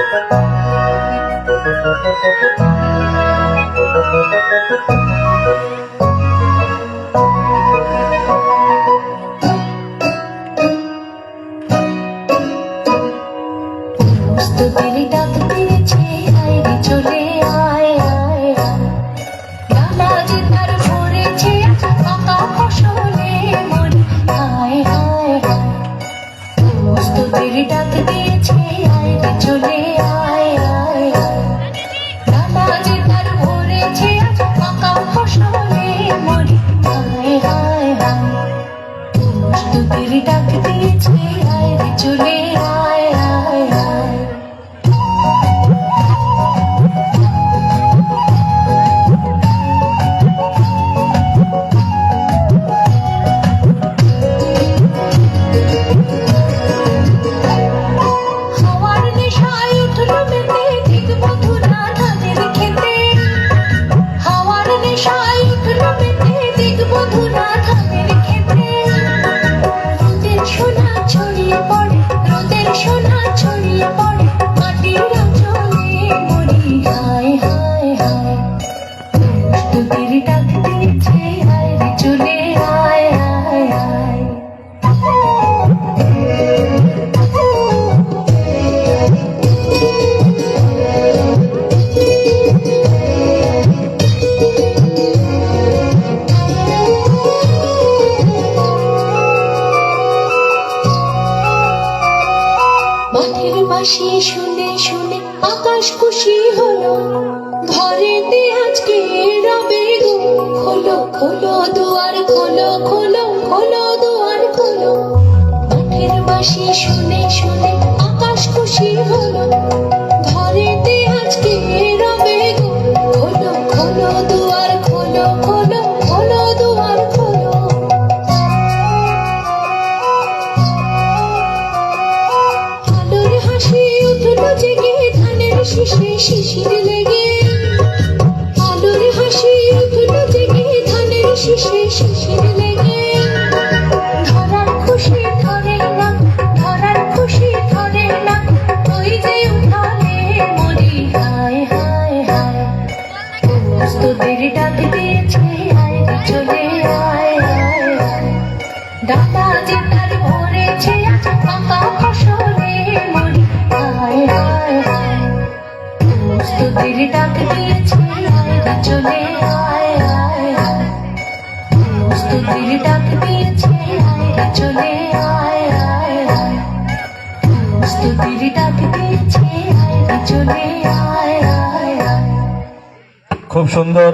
প্রস্তুতির ডাক দিয়েছে, আয় রে চলে আয় আয় আয়। ডালা যে তার ভরেছে পাকা ফসলে মরি, হায় হায় হায়। প্রস্তুতির ডাক দিয়েছে, আয় রে চলে আয় আয় আয়। ডালা যে তার ভরেছে পাকা ফসলে মরি, হায় হায় হায়। প্রস্তুতির ডাক দিয়েছে, আয় রে চলে আয় আয় আয়। মাঠের বাঁশি শুনে শুনে আকাশ খুশি হলো, ঘরেতে আজকে রবে গো। খোলো খোলো দুয়ার খোলো, খোলো খোলো দুয়ার খোলো। মাঠের বাঁশি শুনে শুনে আকাশ খুশি হলো, ঘরেতে আজকে রবে গো। খোলো খোলো দুয়ার খোলো, খোলো খোলো দুয়ার খোলো। আলোর হাসি উঠলো জেগে ধানের শীষে শিশির লেগে। আলোর হাসি উঠলো জেগে ধানের শীষে শিশির লেগে। ধরার খুশি ধরে না, ধরার খুশি ধরে না, ওই যে উঠানে মরি, হায় হায় হায়। প্রস্তুতির ডাক দিয়েছে, আয় রে চলে আয় আয় আয়। ডালা যে তার ভরেছে পাকা ফসলে মরি, হায় হায় হায়। প্রস্তুতির ডাক দিয়েছে, আয় রে চলে আয় আয় আয়। প্রস্তুতির ডাক দিয়েছে, আয় রে চলে আয় আয় আয়। প্রস্তুতির ডাক দিয়েছে, আয় রে চলে আয় আয় আয়। খুব সুন্দর।